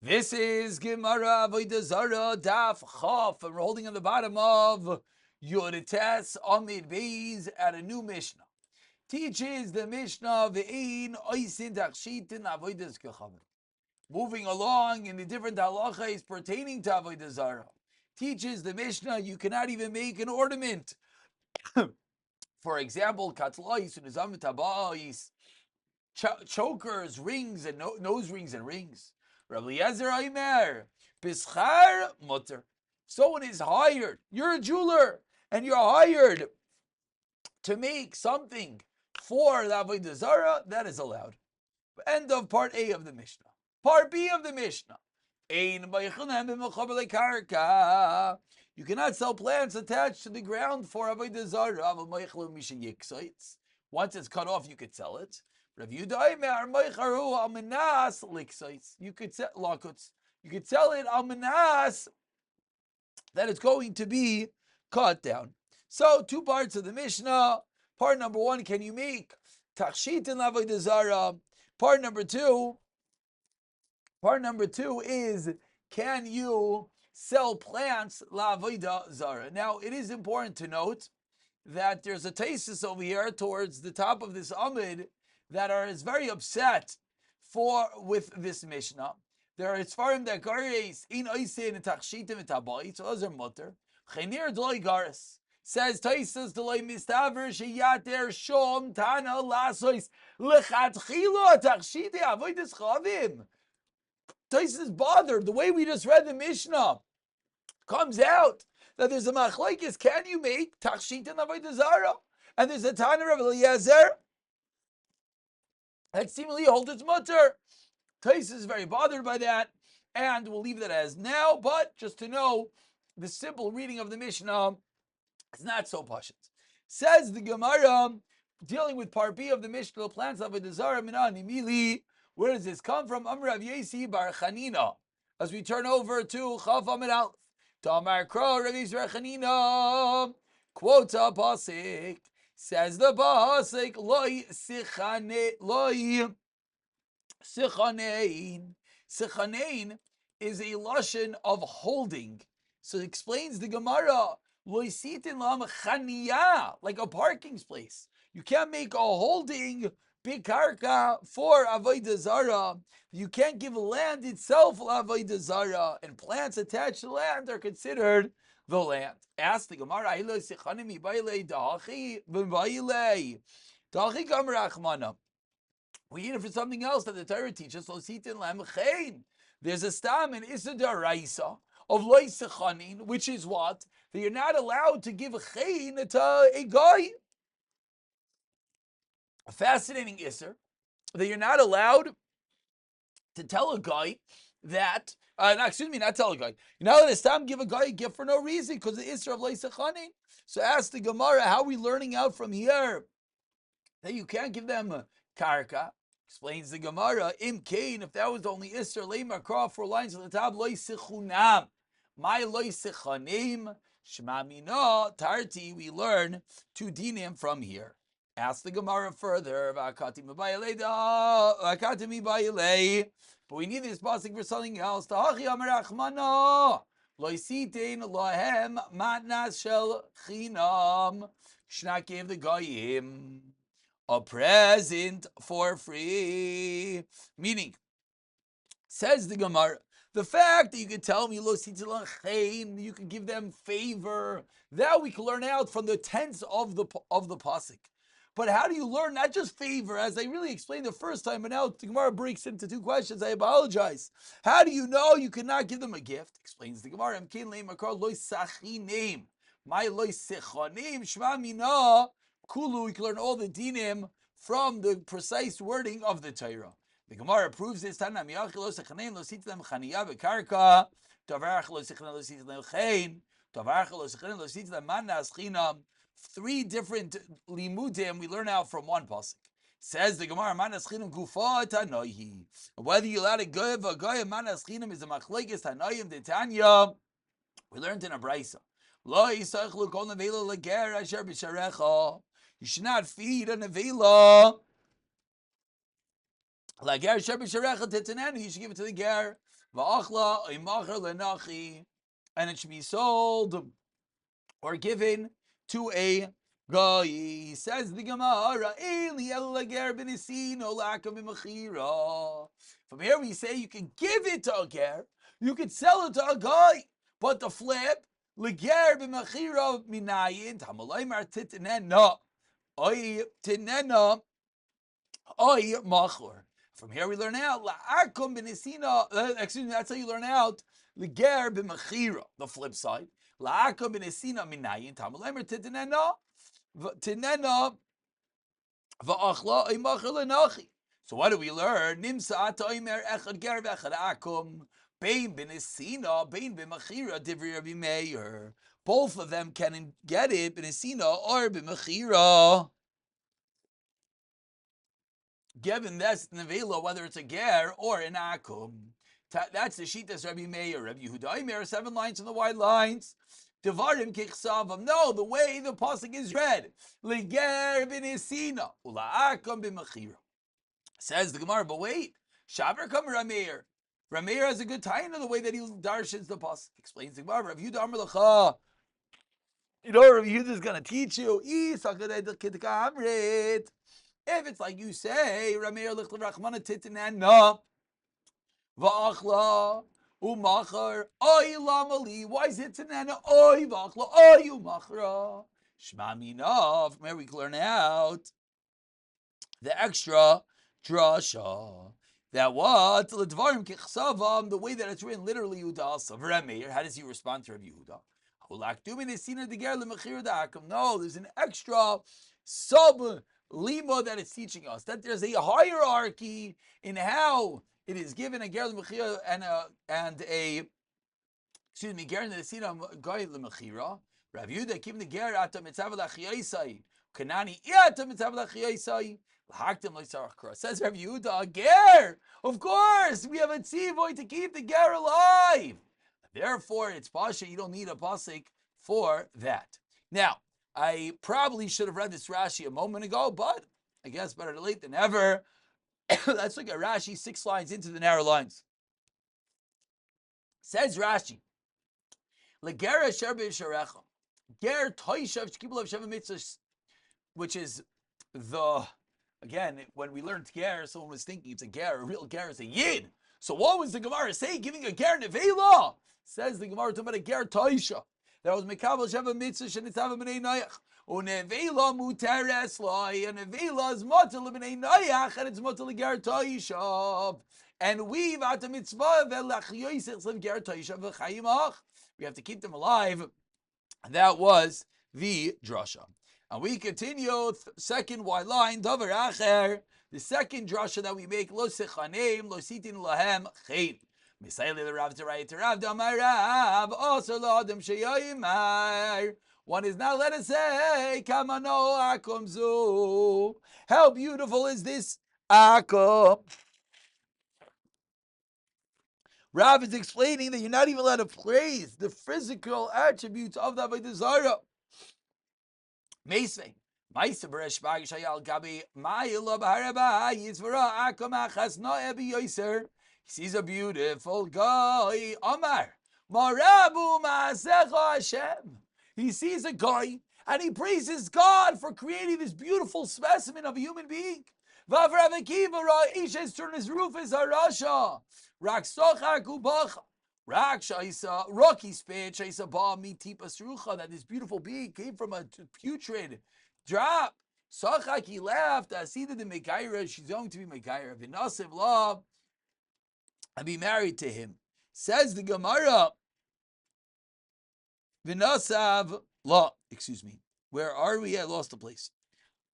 This is Gemara Avodah Zarah Daf Chaf, and we're holding on the bottom of Yodetes Amid Beis at a new Mishnah. Teaches the Mishnah Ve'ein Oisin Tachshitin Avodas Kechavim. Moving along in the different halachas pertaining to Avodah Zarah. Teaches the Mishnah you cannot even make an ornament. For example, Katlais Unizam Tabais, chokers, rings, and nose rings and rings. Rabbi Yezer Aimer, Pischar Mutter. Someone is hired. You're a jeweler, and you're hired to make something for the Avodah Zarah. That is allowed. End of part A of the Mishnah. Part B of the Mishnah. You cannot sell plants attached to the ground for Avodah Zarah. Once it's cut off, you could sell it. You could sell lakuts. You could sell it almanas that it's going to be cut down. So 2 parts of the Mishnah. Part number 1, can you make tachshit in Avodah Zarah? Part number 2 is, can you sell plants l'Avodah Zarah? Now it is important to note that there's a thesis over here towards the top of this amid that is very upset with this Mishnah. There are Sfarim that gares in oisin and tachshitim and tabayit, so those are mutter. Chenir d'loy gares says Taisus d'loy mistaver sheyater shom tana lasois lechatchila tachshite avodas chavim. Taisus is bothered. The way we just read the Mishnah comes out that there's a machlokes. Can you make tachshit and avodah zarah? And there's a Tana of Eliezer that seemingly holds its mutter. Taisus is very bothered by that, and we'll leave that as now. But just to know, the simple reading of the Mishnah is not so pashut. Says the Gemara, dealing with part B of the Mishnah, plants of Avodah Zarah minani mili. Where does this come from? Amr Rav Yesi bar Chanina. As we turn over to Chaf Amid Aleph, Tamar Kro Rav Yesi bar Chanina quotes a pasuk. Says the pasuk, loy sichanein. Sichanein is a lashon of holding. So it explains the Gemara, loy sitin lam chaniya, like a parking space. You can't make a holding bikarka for Avodah Zarah. You can't give land itself Avodah Zarah, and plants attached to land are considered the land. Ask the Gemara, we need it for something else that the Torah teaches. There's a stam in Issa Daraisa of Loi Sechanin, which is what? That you're not allowed to give a chayin to a guy. A fascinating Isser, that you're not allowed to tell a guy that, not tell a guy. You're not allowed to stop give a guy a gift for no reason because the Isser of Leisachanin. So ask the Gemara, how are we learning out from here that you can't give them a karka? Explains the Gemara, Im Kain, if that was the only Isser, Leimar Kra, 4 lines on the top, Leisechunam. My Leisechanim, Shmamina, Tarti, we learn 2 dinim from here. Ask the Gemara further, but we need this pasuk for something else. Shnak gave the goyim a present for free. Meaning, says the Gemara, the fact that you can tell me you can give them favor, that we can learn out from the tense of the pasuk. But how do you learn not just favor, as I really explained the first time, but now the Gemara breaks into 2 questions. I apologize. How do you know you cannot give them a gift? Explains the Gemara. My loy sechanim shma mina kulu. We can learn all the dinim from the precise wording of the Torah. The Gemara proves this. Tanam yachil lo sechanim lo sitem chaniya bekarka. Tavarach lo sechanim lo sitem chain. Tavarach lo sechanim lo sitem manas chinam. 3 different limudim we learn out from one pasuk. Says the Gemara, manas chinam gufa tanohi. Whether you allow to give a guy a manas chinam is a machlekes tanoyim detanya. We learned in a brisa. Lo yisachlu kol nevela leger asher b'sharecha. You should not feed a nevela leger asher b'sharecha tetanenu. You should give it to the ger. va'achla imacher lenachi, and it should be sold or given to a guy. Says the Gemara, from here we say you can give it to a ger, you can sell it to a guy, but the flip, leger b'machira minayin, tamalaymar titnena, oy tinena, oy machor. From here we learn out, la'akum b'nesina, excuse me, that's how you learn out, leger b'machira, the flip side. La'akum b'nesina minayin, tamalaymar titnena, tinena, va'achla oy machor lenachi. So what do we learn? Nimsa toimer echad ger v'echad akum. Bein b'nesina, bein b'machira, divri Rabbi Meir. Both of them can get it b'nesina or b'machira. Given this nevela, whether it's a ger or an akum, that's the shitas Rabbi Meir. Rabbi Yehuda Meir, 7 lines in the wide lines. Devarim kichsavam. No, the way the pasuk is read, leger b'nesina ula'akum b'machira. Says the Gemara, but wait, Shaber come Rameir. Rameir has a good tie into the way that he darshins the pasuk. Explains the Gemara, Rav Yehuda Amar Lecha. You know, Rav Yehuda is going to teach you. If it's like you say, Rameir Lich L'Rachmana Titanana Va'achla Umachar Oy Lamali. Why is it Titanana Oy Va'achla Oy Umachra? Shma Minav. From here we can learn out the extra drasha. That what? The way that it's written literally, Yehuda. How does he respond to Rav Yehuda? No, there's an extra sub-lima that it's teaching us. That there's a hierarchy in how it is given a ger l'mechira and a excuse me, ger nesina goy l'mechira. Rav Yehuda kim the ger atam mitzav l'achiyosai. Kanani atam mitzav l'achiyosai. Says Rav Yehuda, ger. Of course, we have a tzivoy to keep the ger alive. Therefore, it's pasha. You don't need a pasuk for that. Now, I probably should have read this Rashi a moment ago, but I guess better late than never. Let's look at Rashi 6 lines into the narrow lines. Says Rashi, leger asher b'yisharecha, ger toishav shkibulav sheva mitzvahs, which is the. Again, when we learned ger, someone was thinking it's a ger. A real ger is a yid. So what was the Gemara say? Giving a ger nevela? Says the Gemara talking about a ger toisha. That was mekabel sheva mitzvah shenitzav b'nei noyach. Unevela muteres loy. And nevela is motel b'nei noyach, and it's motel ger toisha. And we v'ata mitzvah v'lach yoisech live ger toisha v'chayimach. We have to keep them alive. That was the drasha. And we continue, second wide line, davar acher, the second drasha that we make, lo sechaneim, lo sitin lahem, chen. Misayli the Rav Zarah to Rav Damar Rav, also lo adam sheyoyimar. One is now, let us say, kamano akum zu. How beautiful is this akum? Rav is explaining that you're not even allowed to praise the physical attributes of the Avodah Zarah. Meisvei, Meisa Beresh Bagashayal Gabi, Mayla Baharaba, Yisvara Akamachas no Ebi Yoiser. He sees a beautiful guy, Omar, Marabu Maasecha Hashem. He sees a guy and he praises God for creating this beautiful specimen of a human being. Vavravikiva Isha's turn his roof is Harasha. Raksocha Kubacha. Rocky spit that this beautiful being came from a putrid drop. Sachak, he laughed. Asida the Megaira, she's going to be Megaira. Vinasiv law and be married to him. Says the Gemara. Vinasav law. Excuse me. Where are we? I lost the place.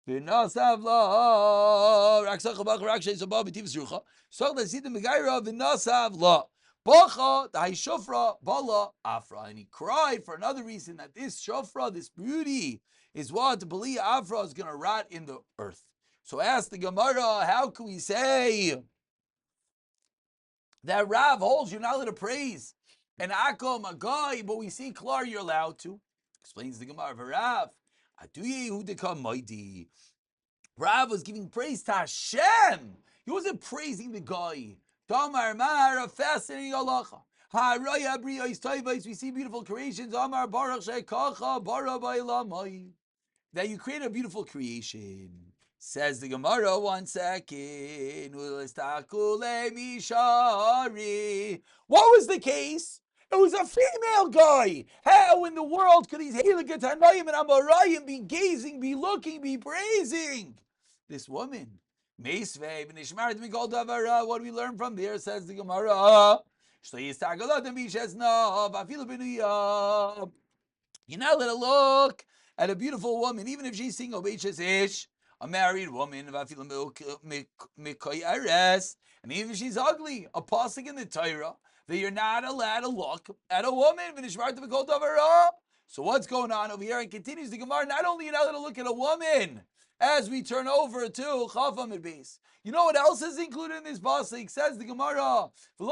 Vinasav law. Raksachabach Rakshay Sabah Bitiv Zrucha. So the Asida Megaira Vinasav law. Bacha, the shofra, bala, afra. And he cried for another reason, that this shofra, this beauty, is what Bali Afra is going to rot in the earth. So ask the Gemara, how can we say that Rav holds you're not allowed to praise an akom, a guy, but we see Klar you're allowed to? Explains the Gemara, Rav, Aduye hu dekam mighty. Rav was giving praise to Hashem. He wasn't praising the guy. Tamar Mar, a fascinating halacha. Haraya Briyos Toivos, we see beautiful creations. Amar Baruch Shekacha Bara Bailamai. That you create a beautiful creation. Says the Gemara, 1 second. What was the case? It was a female guy. How in the world could these Helikat Hanayim and Amarayim be gazing, be looking, be praising this woman? What do we learn from there? Says the Gemara. You're not allowed to look at a beautiful woman, even if she's single, a married woman, and even if she's ugly, a pasuk in the Torah that you're not allowed to look at a woman. So what's going on over here? And continues the Gemara, not only you're not allowed to look at a woman, as we turn over to Chafam at base. You know what else is included in this pasuk? Says the Gemara, you're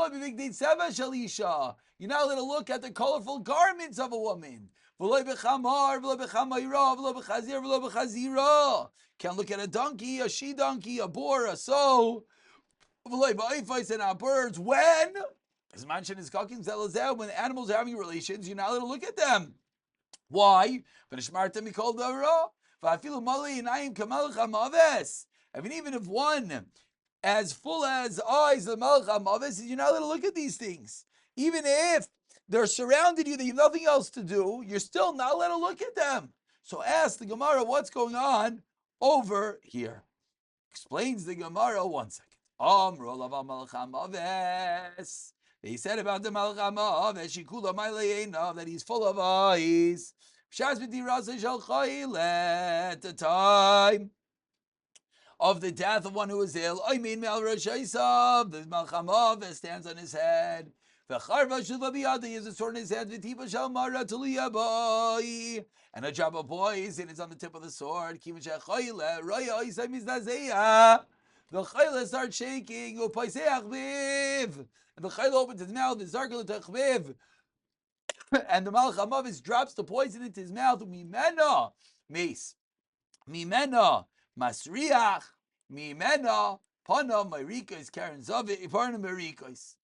not allowed to look at the colorful garments of a woman. Can't look at a donkey, a she-donkey, a boar, a sow, and our birds. When, as mentioned is when animals are having relations, you're not allowed to look at them. Why? And even if one as full as eyes, the Melech HaMaves, you're not allowed to look at these things. Even if they're surrounded you, they have nothing else to do, you're still not allowed to look at them. So ask the Gemara, what's going on over here? Explains the Gemara, 1 second. They said about the Melech HaMaves, that he's full of eyes. At the time of the death of one who was ill, the Melech HaMaves stands on his head. He has a sword in his hand, and a drop of poison is on the tip of the sword. The chayla starts shaking, and the chayla opens his mouth, and the Melech HaMaves drops the poison into his mouth. Mimena mace, mimena masriach, mimena pana marikos karen zavit parna marikos.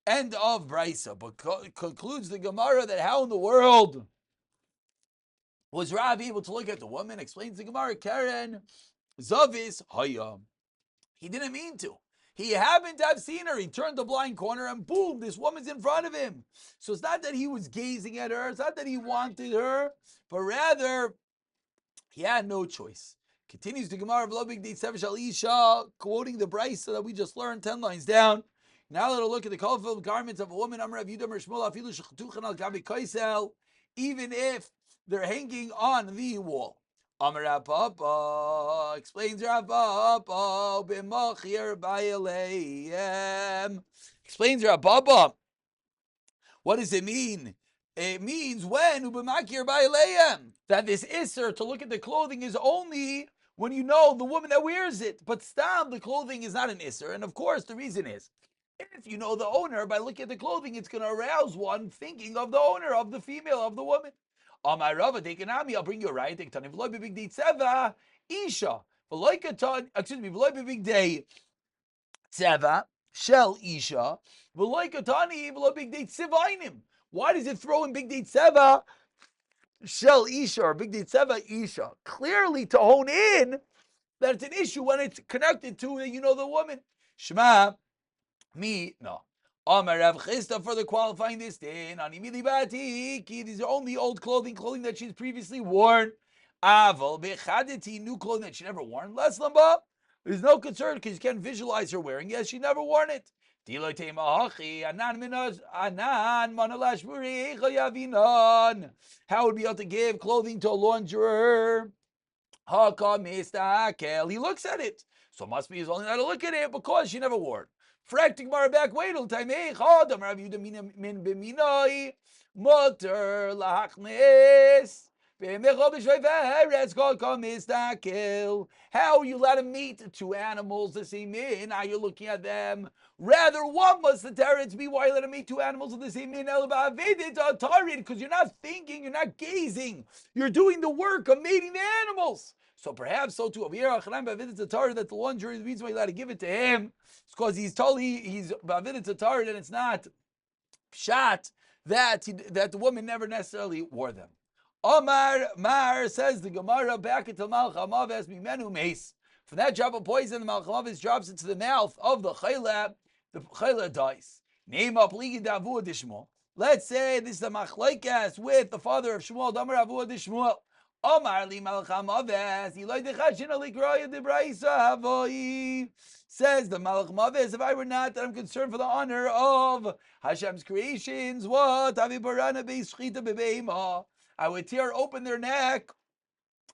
End of Brisa. But concludes the Gemara that how in the world was Rav able to look at the woman? Explains the Gemara, Karen Zavis Hayam. He didn't mean to. He happened to have seen her. He turned the blind corner and boom, this woman's in front of him. So it's not that he was gazing at her. It's not that he wanted her, but rather he had no choice. Continues the Gemara of quoting the Brisa that we just learned 10 lines down. Now let us look at the colorful garments of a woman, even if they're hanging on the wall. Explains Rav Papa, explains Rav Papa. What does it mean? It means when that this isser to look at the clothing is only when you know the woman that wears it. But stam, the clothing is not an isser. And of course, the reason is, if you know the owner, by looking at the clothing, it's going to arouse one thinking of the owner, of the female, of the woman. I'll bring you a right. Isha. Big day tseva, shell Isha. Big day tsivainim. Why does it throw in big day tseva, shell Isha, or big day tseva Isha? Clearly to hone in that it's an issue when it's connected to, you know, the woman. Shema. No. Rav Chisda, further qualifying this din, these are only old clothing that she's previously worn. Aval bechadeti, new clothing that she never worn. Less lamba, there's no concern because you can't visualize her wearing. Yes, she never worn it. How would be able to give clothing to a launderer? He looks at it, so must be he's only not to look at it because she never wore it. Fracting bar back, wait till time. Mutter lachnes. How are you allowed to meet two animals the same min? Now you're looking at them. Rather, what must the teretz be? Why you let them meet two animals of the same min? Because you're not thinking, you're not gazing. You're doing the work of mating the animals. So perhaps so too over here, that the one jury, the reason why you're allowed to give it to him is because he's totally he's ba'avidat and it's not pshat that the woman never necessarily wore them. Omar Mar says the Gemara back into Malach Hamaves Mimenu Meis. From that drop of poison, the Malach Hamaves drops into the mouth of the chayla dies. Name up Ligi Davu Dishmo. Let's say this is a machlaikas with the father of Shmuel, Damar Avu Dishmuel. Omar li Malach Hamaves, Eloi Dechashina Ligroya Debraisa Havoi. Says the Malach Hamaves, if I were not, that I'm concerned for the honor of Hashem's creations. What? Avi Barana Beishchita Bebeima. I would tear open their neck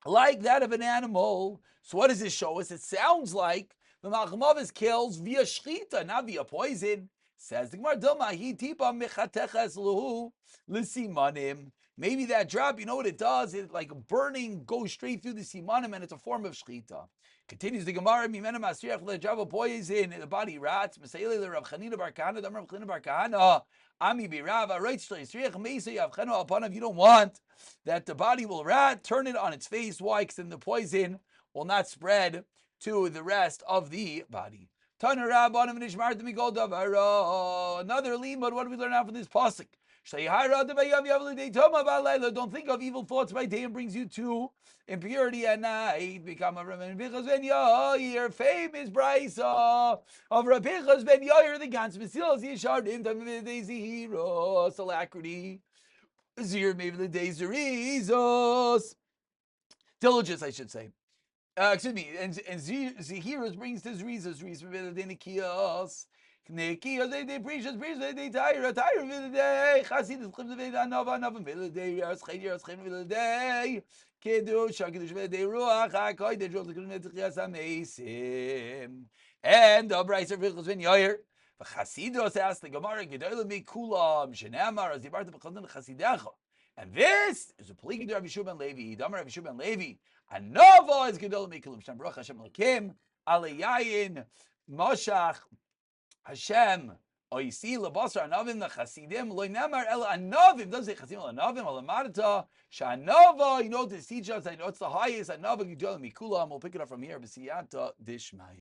like that of an animal. So what does this show us? It sounds like the Malach Hamaves kills via shchita, not via poison. Says the Gemara, Dilma hi tipa mechateches luhu l'simanim. Maybe that drop, you know what it does? It like burning goes straight through the simanim, and it's a form of shchita. Continues the Gemara, Mimena masriach le'java poison, the body rots. Meseile le'Rav Chanina bar Kahana, Rav Chanina bar Kahana. Ami birava right shleisriach meisa yavchenu upon. If you don't want that the body will rot, turn it on its face. Why? Because then the poison will not spread to the rest of the body. Another limud. What do we learn out from this pasuk? Don't think of evil thoughts by day and brings you to impurity at night. Become a famous brisa of Rabbi Pinchas ben Yair, the Gans Mesilas Yesharim Tamid Zehiro Salacrity Zir maybe the days Zerizos diligence, I should say. Excuse me, and Zehiros brings to Zerizos the Nikios. Nikios, they precious, they tire, day. Chasidus, the Nova, day, Yasched, day. Kedu, Shakidush, day, Ruach, Akoi, the Joseph, Amesim. And the Bryce of Vichos ben Yair. Chasidus asked the Gemara, Gedolim be Kulam, Shenamar, as the Bart of Chasidecha. And this is a plea to Rabbi Shua ben Levi. Damar Rabbi Shua ben Levi. Anova is Gedol Mikulum. Shem Baruch Hashem Lakim. Aliyayin Moshach Hashem. Oisi Labasar Anavim the Chasidim. Loy Namar El Anavim. Doesn't say Chasidim Anavim. Alamarta. Shanova. You know this teach us. I know it's the highest. Anova Gedol Mikulam. We'll pick it up from here. B'siyata Dishmai.